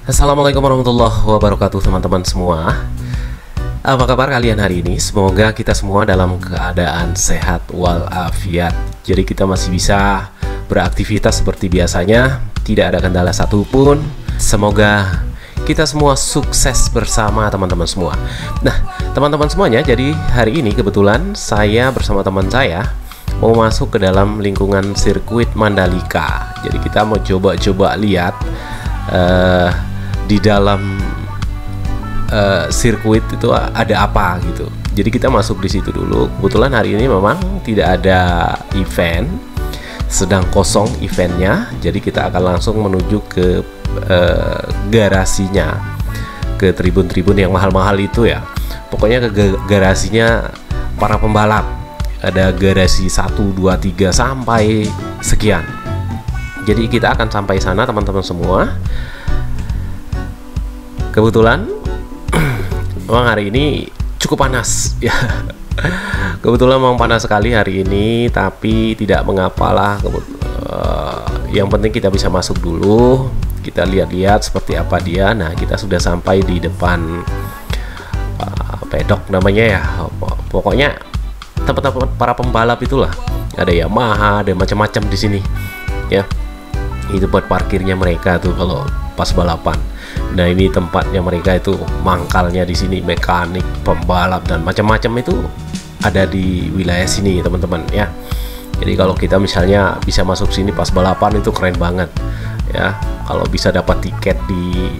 Assalamualaikum warahmatullahi wabarakatuh teman-teman semua. Apa kabar kalian hari ini? Semoga kita semua dalam keadaan sehat walafiat. Jadi kita masih bisa beraktivitas seperti biasanya, tidak ada kendala satupun. Semoga kita semua sukses bersama teman-teman semua. Nah teman-teman semuanya, jadi hari ini kebetulan saya bersama teman saya mau masuk ke dalam lingkungan sirkuit Mandalika. Jadi kita mau coba-coba lihat di dalam sirkuit itu ada apa gitu. Jadi kita masuk di situ dulu. Kebetulan hari ini memang tidak ada event, sedang kosong eventnya. Jadi kita akan langsung menuju ke garasinya, ke tribun-tribun yang mahal-mahal itu ya. Pokoknya ke garasinya para pembalap. Ada garasi 1, 2, 3 sampai sekian. Jadi kita akan sampai sana teman-teman semua. Kebetulan memang hari ini cukup panas ya. Kebetulan memang panas sekali hari ini, tapi tidak mengapalah. Yang penting kita bisa masuk dulu. Kita lihat-lihat seperti apa dia. Nah kita sudah sampai di depan pedok namanya ya. Pokoknya tempat-tempat para pembalap itulah. Ada Yamaha, ada macam-macam di sini ya. Itu buat parkirnya mereka tuh kalau pas balapan. Nah ini tempatnya mereka itu, mangkalnya di sini, mekanik, pembalap dan macam-macam itu ada di wilayah sini teman-teman ya. Jadi kalau kita misalnya bisa masuk sini pas balapan itu keren banget ya. Kalau bisa dapat tiket di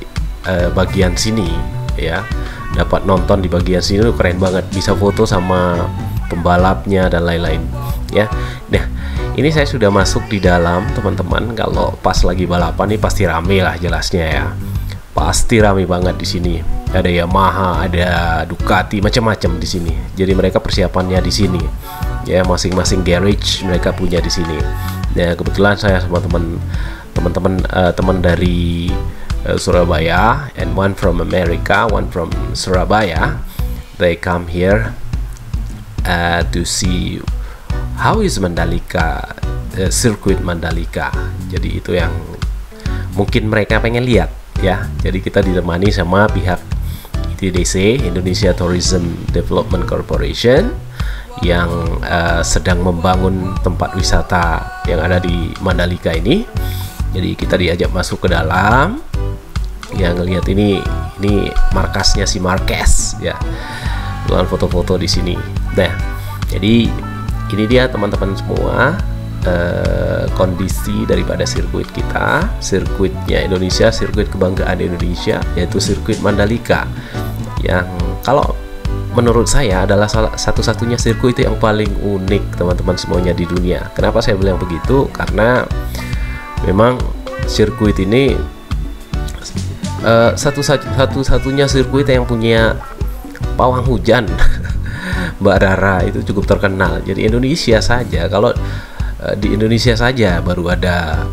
bagian sini ya, dapat nonton di bagian sini itu keren banget. Bisa foto sama pembalapnya dan lain-lain ya. Nah ini saya sudah masuk di dalam teman-teman. Kalau pas lagi balapan ini pasti rame lah jelasnya ya. Pasti rame banget di sini. Ada Yamaha, ada Ducati, macam-macam di sini. Jadi mereka persiapannya di sini. Ya, masing-masing garage mereka punya di sini. Nah, kebetulan saya sama teman dari Surabaya, and one from America, one from Surabaya. They come here to see how is Mandalika, sirkuit Mandalika. Jadi itu yang mungkin mereka pengen lihat ya. Jadi kita ditemani sama pihak ITDC, Indonesia Tourism Development Corporation, yang sedang membangun tempat wisata yang ada di Mandalika ini. Jadi kita diajak masuk ke dalam. Yang lihat ini markasnya si Marquez ya. Dengan foto-foto di sini. Nah, jadi ini dia teman-teman semua kondisi daripada sirkuit kita, sirkuitnya Indonesia, sirkuit kebanggaan Indonesia, yaitu sirkuit Mandalika, yang kalau menurut saya adalah satu-satunya sirkuit yang paling unik teman-teman semuanya di dunia. Kenapa saya bilang begitu? Karena memang sirkuit ini satu-satunya sirkuit yang punya pawang hujan. Mbak Rara itu cukup terkenal. Jadi Indonesia saja, kalau di Indonesia saja baru ada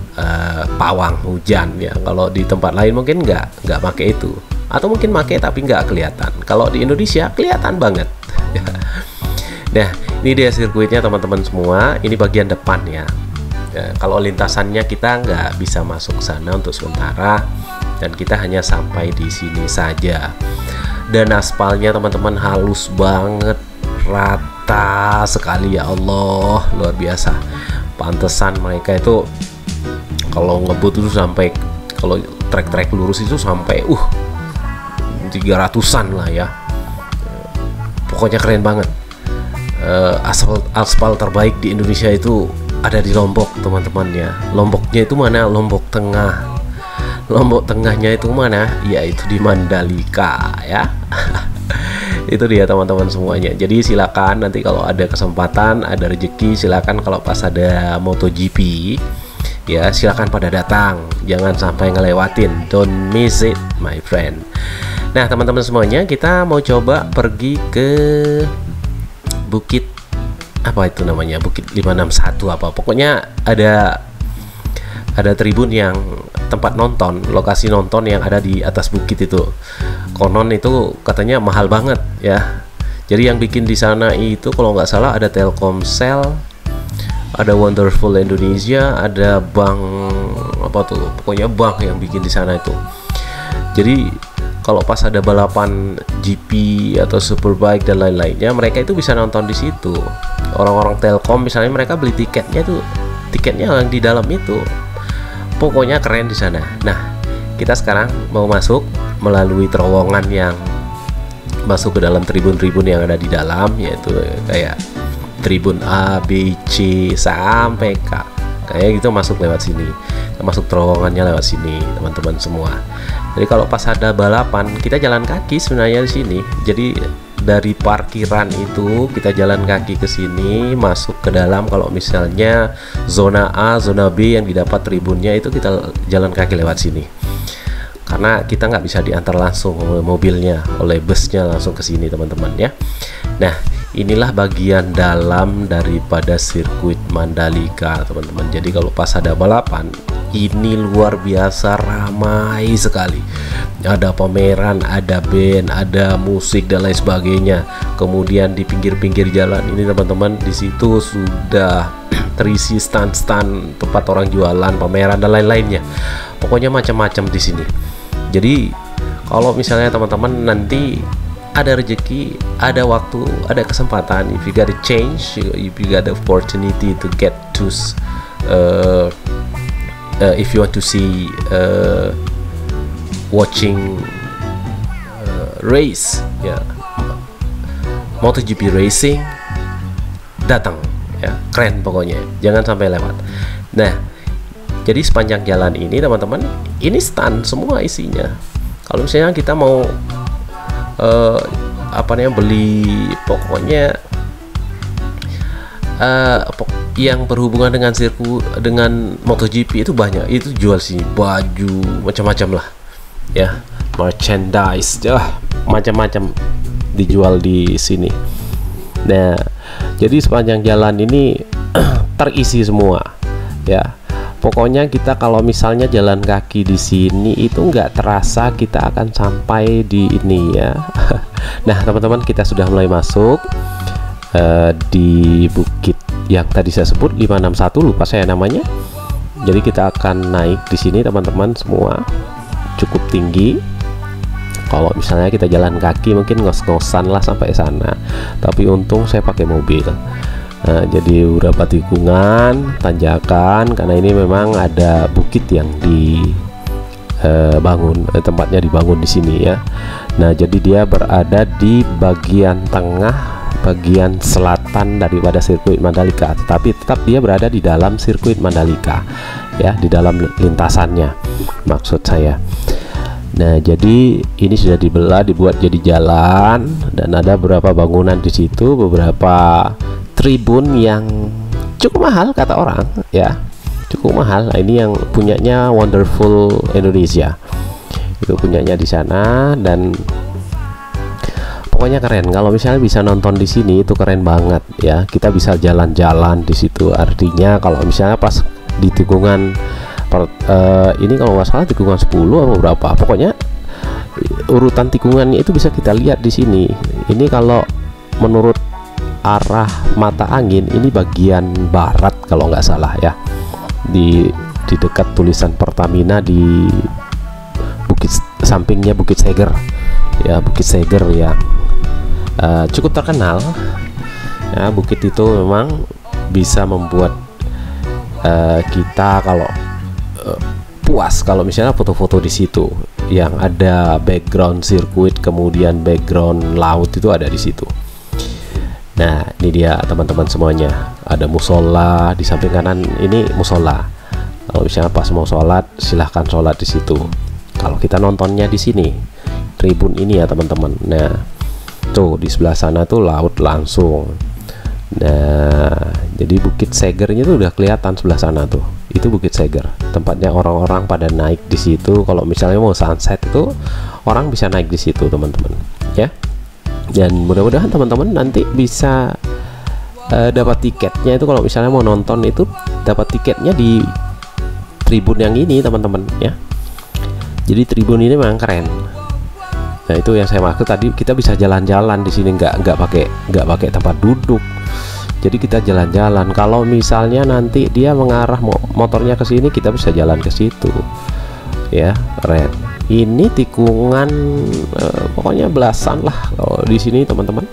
pawang hujan ya. Kalau di tempat lain mungkin nggak pakai itu, atau mungkin pakai tapi nggak kelihatan. Kalau di Indonesia kelihatan banget. Nah ini dia sirkuitnya teman-teman semua. Ini bagian depan ya. Kalau lintasannya kita nggak bisa masuk sana untuk sementara, dan kita hanya sampai di sini saja. Dan aspalnya teman-teman halus banget, rata sekali ya Allah, luar biasa. Pantesan mereka itu kalau ngebut itu sampai, kalau trek-trek lurus itu sampai 300-an lah ya. Pokoknya keren banget. Aspal terbaik di Indonesia itu ada di Lombok teman-teman ya. Lomboknya itu mana? Lombok Tengah. Lombok Tengahnya itu mana? Yaitu di Mandalika ya. Itu dia teman-teman semuanya. Jadi silakan nanti kalau ada kesempatan, ada rezeki, silakan kalau pas ada MotoGP ya, silakan pada datang. Jangan sampai ngelewatin. Don't miss it my friend. Nah teman-teman semuanya, kita mau coba pergi ke bukit apa itu namanya, bukit 561 apa. Pokoknya ada tribun yang tempat nonton, lokasi nonton yang ada di atas bukit itu. Konon itu katanya mahal banget ya. Jadi yang bikin di sana itu kalau nggak salah ada Telkomsel, ada Wonderful Indonesia, ada bank apa tuh, pokoknya bank yang bikin di sana itu. Jadi kalau pas ada balapan GP atau Superbike dan lain-lainnya, mereka itu bisa nonton di situ. Orang-orang Telkom misalnya, mereka beli tiketnya yang di dalam itu. Pokoknya keren di sana. Nah, kita sekarang mau masuk melalui terowongan yang masuk ke dalam tribun-tribun yang ada di dalam, yaitu kayak tribun A, B, C sampai K. Kayak gitu masuk lewat sini. Masuk terowongannya lewat sini, teman-teman semua. Jadi kalau pas ada balapan, kita jalan kaki sebenarnya di sini. Jadi dari parkiran itu kita jalan kaki ke sini, masuk ke dalam. Kalau misalnya zona A, zona B yang didapat tribunnya itu kita jalan kaki lewat sini. Karena kita nggak bisa diantar langsung oleh mobilnya, oleh busnya langsung ke sini, teman-teman ya. Nah, inilah bagian dalam daripada sirkuit Mandalika, teman-teman. Jadi kalau pas ada balapan, ini luar biasa ramai sekali. Ada pameran, ada band, ada musik dan lain sebagainya. Kemudian di pinggir-pinggir jalan ini, teman-teman, di situ sudah terisi stand-stand tempat orang jualan, pameran dan lain-lainnya. Pokoknya macam-macam di sini. Jadi kalau misalnya teman-teman nanti ada rezeki, ada waktu, ada kesempatan, if you got a change, if you got the opportunity to get to if you want to see watching race ya, MotoGP racing, datang ya, keren pokoknya, jangan sampai lewat. Nah, jadi sepanjang jalan ini, teman-teman, ini stand semua isinya. Kalau misalnya kita mau beli, pokoknya yang berhubungan dengan sirkuit, dengan MotoGP itu banyak. Itu jual sini baju macam-macam lah ya, merchandise macam-macam dijual di sini. Nah, jadi sepanjang jalan ini terisi semua ya. Pokoknya kita kalau misalnya jalan kaki di sini itu nggak terasa kita akan sampai di ini ya. Nah, teman-teman, kita sudah mulai masuk di bukit yang tadi saya sebut 561, lupa saya namanya. Jadi kita akan naik di sini, teman-teman semua, cukup tinggi. Kalau misalnya kita jalan kaki mungkin ngos-ngosan lah sampai sana, tapi untung saya pakai mobil. Nah, jadi beberapa tikungan, tanjakan, karena ini memang ada bukit yang dibangun, tempatnya dibangun di sini ya. Nah, jadi dia berada di bagian tengah, bagian selatan daripada sirkuit Mandalika, tetapi tetap dia berada di dalam sirkuit Mandalika ya, di dalam lintasannya maksud saya. Nah, jadi ini sudah dibuat jadi jalan, dan ada beberapa bangunan di situ, beberapa tribun yang cukup mahal kata orang ya, cukup mahal. Nah, ini yang punyanya Wonderful Indonesia, itu punyanya di sana, dan pokoknya keren. Kalau misalnya bisa nonton di sini itu keren banget ya. Kita bisa jalan-jalan di situ. Artinya kalau misalnya pas di tikungan ini kalau nggak salah tikungan 10 atau berapa, pokoknya urutan tikungannya itu bisa kita lihat di sini. Ini kalau menurut arah mata angin, ini bagian barat kalau nggak salah ya, di dekat tulisan Pertamina di bukit sampingnya Bukit Seger ya, Bukit Seger ya, cukup terkenal ya. Bukit itu memang bisa membuat kita kalau puas kalau misalnya foto-foto di situ yang ada background sirkuit, kemudian background laut itu ada di situ. Nah, ini dia teman-teman semuanya, ada musola di samping kanan, ini musola. Kalau misalnya pas mau sholat, silahkan sholat di situ. Kalau kita nontonnya di sini, tribun ini ya teman-teman. Nah, tuh di sebelah sana tuh laut langsung. Nah, jadi Bukit Segernya tuh udah kelihatan sebelah sana tuh. Itu Bukit Seger, tempatnya orang-orang pada naik di situ. Kalau misalnya mau sunset itu orang bisa naik di situ, teman-teman ya. Dan mudah-mudahan teman-teman nanti bisa dapat tiketnya itu, kalau misalnya mau nonton itu dapat tiketnya di tribun yang ini, teman-teman ya. Jadi tribun ini memang keren. Nah, itu yang saya maksud tadi, kita bisa jalan-jalan di sini, nggak pakai tempat duduk. Jadi kita jalan-jalan. Kalau misalnya nanti dia mengarah motornya ke sini, kita bisa jalan ke situ ya, keren. Ini tikungan pokoknya belasan lah kalau di sini teman-teman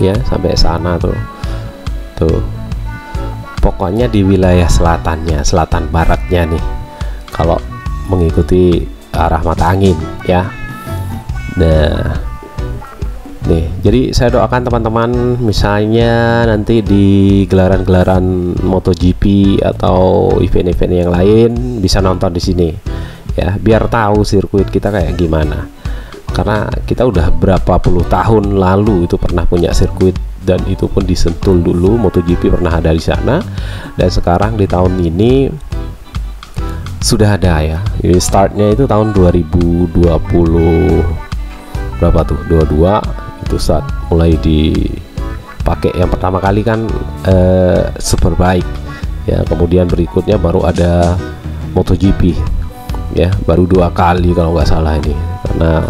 ya, sampai sana tuh pokoknya di wilayah selatannya, selatan baratnya nih kalau mengikuti arah mata angin ya. Nah nih, jadi saya doakan teman-teman misalnya nanti di gelaran-gelaran MotoGP atau event-event yang lain bisa nonton di sini ya, biar tahu sirkuit kita kayak gimana. Karena kita udah berapa puluh tahun lalu itu pernah punya sirkuit, dan itu pun di Sentul dulu MotoGP pernah ada di sana, dan sekarang di tahun ini sudah ada ya. Jadi startnya itu tahun 2020 berapa tuh, 22 itu saat mulai dipakai yang pertama kali kan Superbike ya, kemudian berikutnya baru ada MotoGP ya, baru 2 kali kalau nggak salah ini. Karena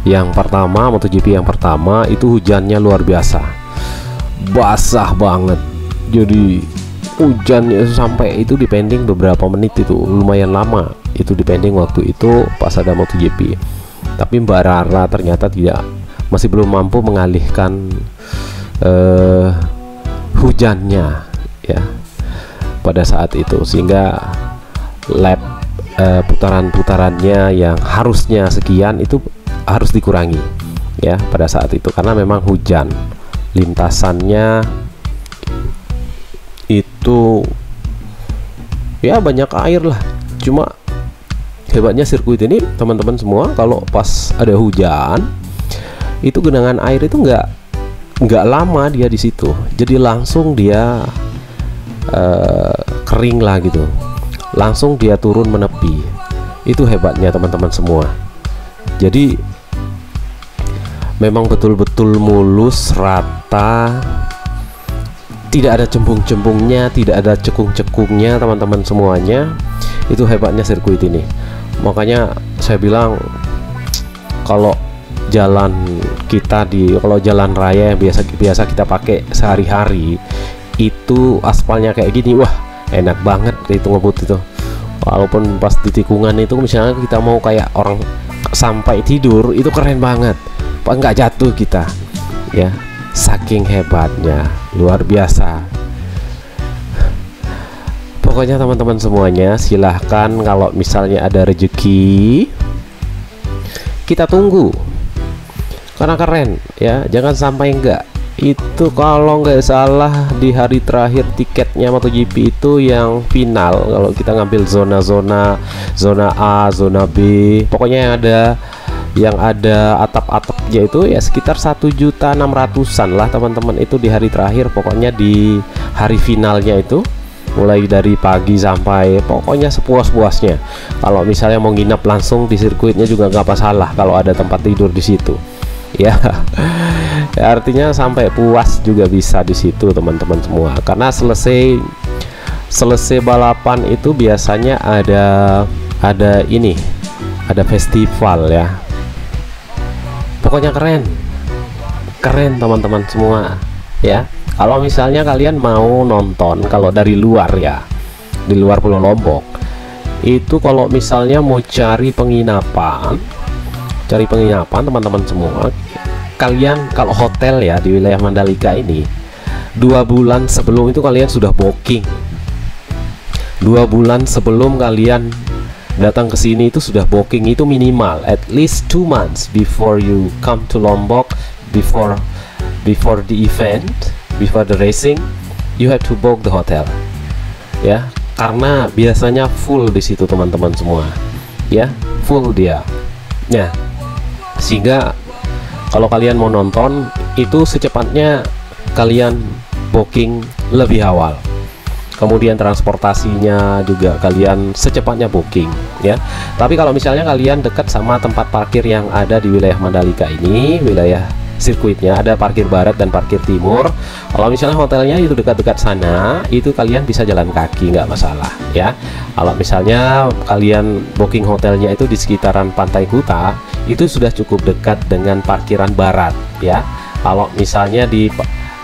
yang pertama MotoGP yang pertama itu hujannya luar biasa, basah banget, jadi hujannya sampai itu dipending beberapa menit, itu lumayan lama itu dipending waktu itu pas ada MotoGP. Tapi Mbak Rara ternyata masih belum mampu mengalihkan hujannya ya pada saat itu, sehingga lap putaran-putarannya yang harusnya sekian itu harus dikurangi ya pada saat itu, karena memang hujan, lintasannya itu ya banyak air lah. Cuma hebatnya sirkuit ini teman-teman semua, kalau pas ada hujan itu genangan air itu nggak lama dia di situ, jadi langsung dia kering lah gitu, langsung dia turun menepi. Itu hebatnya teman-teman semua. Jadi memang betul-betul mulus, rata, tidak ada cembung-cembungnya, tidak ada cekung-cekungnya teman-teman semuanya. Itu hebatnya sirkuit ini. Makanya saya bilang kalau jalan kita kalau jalan raya yang biasa kita pakai sehari-hari itu aspalnya kayak gini, wah enak banget itu ngebut itu. Walaupun pas di tikungan itu misalnya kita mau kayak orang sampai tidur, itu keren banget, nggak jatuh kita ya, saking hebatnya, luar biasa. Pokoknya teman-teman semuanya silahkan kalau misalnya ada rezeki kita tunggu, karena keren ya, jangan sampai enggak. Itu kalau nggak salah di hari terakhir tiketnya MotoGP itu yang final, kalau kita ngambil zona A, zona B, pokoknya yang ada atap-atapnya itu ya sekitar 1.600.000-an lah teman-teman, itu di hari terakhir. Pokoknya di hari finalnya itu mulai dari pagi sampai pokoknya sepuas-puasnya. Kalau misalnya mau nginap langsung di sirkuitnya juga nggak masalah kalau ada tempat tidur di situ ya. Ya artinya sampai puas juga bisa di situ teman-teman semua, karena selesai balapan itu biasanya ada festival ya. Pokoknya keren teman-teman semua ya. Kalau misalnya kalian mau nonton kalau dari luar ya, di luar Pulau Lombok itu, kalau misalnya mau cari penginapan teman-teman semua, kalian kalau hotel ya di wilayah Mandalika ini 2 bulan sebelum itu kalian sudah booking. 2 bulan sebelum kalian datang ke sini itu sudah booking, itu minimal at least 2 months before you come to Lombok, before the event, before the racing, you have to book the hotel ya, karena biasanya full di situ teman-teman semua ya, full dia. Nah, sehingga kalau kalian mau nonton itu secepatnya kalian booking lebih awal. Kemudian transportasinya juga kalian secepatnya booking ya. Tapi kalau misalnya kalian dekat sama tempat parkir yang ada di wilayah Mandalika ini, wilayah sirkuitnya ada parkir barat dan parkir timur. Kalau misalnya hotelnya itu dekat-dekat sana, itu kalian bisa jalan kaki, nggak masalah ya. Kalau misalnya kalian booking hotelnya itu di sekitaran Pantai Kuta, itu sudah cukup dekat dengan parkiran barat ya. Kalau misalnya di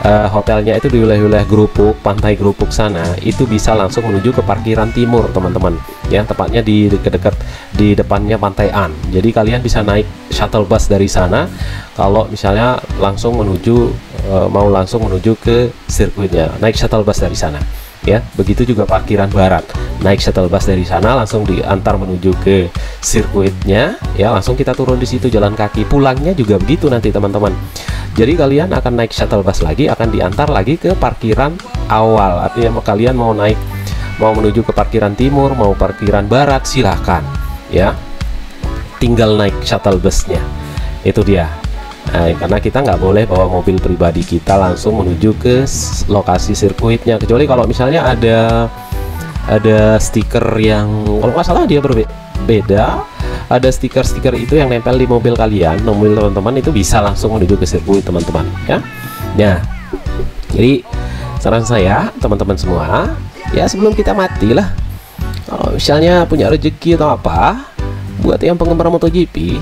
hotelnya itu di wilayah Gerupuk, pantai Gerupuk sana, itu bisa langsung menuju ke parkiran timur teman-teman ya, tepatnya di dekat di depannya Pantai An. Jadi kalian bisa naik shuttle bus dari sana kalau misalnya langsung menuju mau langsung menuju ke sirkuitnya, naik shuttle bus dari sana ya. Begitu juga parkiran barat, naik shuttle bus dari sana langsung diantar menuju ke sirkuitnya ya, langsung kita turun di situ jalan kaki. Pulangnya juga begitu nanti teman-teman. Jadi kalian akan naik shuttle bus lagi, akan diantar lagi ke parkiran awal. Artinya kalian mau menuju ke parkiran timur, mau parkiran barat, silahkan ya, tinggal naik shuttle busnya. Itu dia. Karena kita nggak boleh bawa mobil pribadi kita langsung menuju ke lokasi sirkuitnya, kecuali kalau misalnya ada stiker yang kalau nggak salah dia berbeda, ada stiker-stiker itu yang nempel di mobil kalian, mobil teman-teman, itu bisa langsung menuju ke sirkuit teman-teman ya. Nah, jadi saran saya teman-teman semua ya, sebelum kita mati lah, kalau misalnya punya rezeki atau apa, buat yang penggemar MotoGP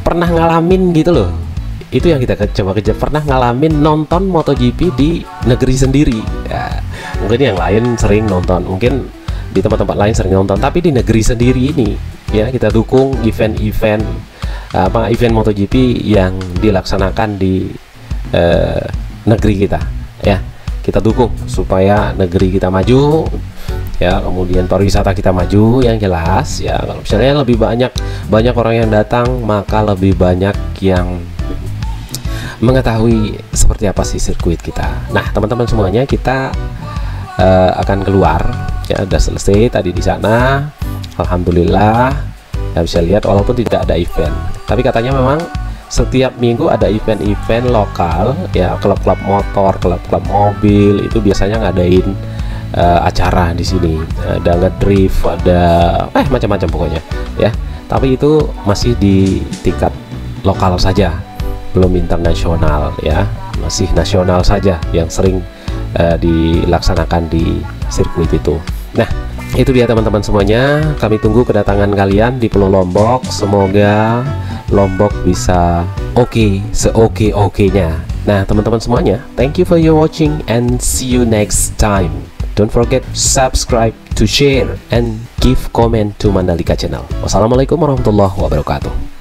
pernah ngalamin gitu loh, itu yang kita coba kejar, pernah ngalamin nonton MotoGP di negeri sendiri ya. Mungkin yang lain sering nonton, mungkin di tempat-tempat lain sering nonton, tapi di negeri sendiri ini ya, kita dukung event-event event MotoGP yang dilaksanakan di negeri kita ya. Kita dukung supaya negeri kita maju ya, kemudian pariwisata kita maju. Yang jelas ya, kalau misalnya lebih banyak orang yang datang, maka lebih banyak yang mengetahui seperti apa sih sirkuit kita. Nah teman-teman semuanya, kita akan keluar ya, udah selesai tadi di sana, alhamdulillah ya, bisa lihat walaupun tidak ada event, tapi katanya memang setiap minggu ada event-event lokal ya, klub-klub motor, klub-klub mobil itu biasanya ngadain acara di sini, ada ngedrift, ada macam-macam pokoknya ya, tapi itu masih di tingkat lokal saja, belum internasional ya, masih nasional saja yang sering dilaksanakan di sirkuit itu. Nah itu dia teman-teman semuanya, kami tunggu kedatangan kalian di Pulau Lombok. Semoga Lombok bisa se-oke-okenya. Nah teman-teman semuanya, thank you for your watching and see you next time. Don't forget subscribe, to share and give comment to Mandalika channel. Wassalamualaikum warahmatullahi wabarakatuh.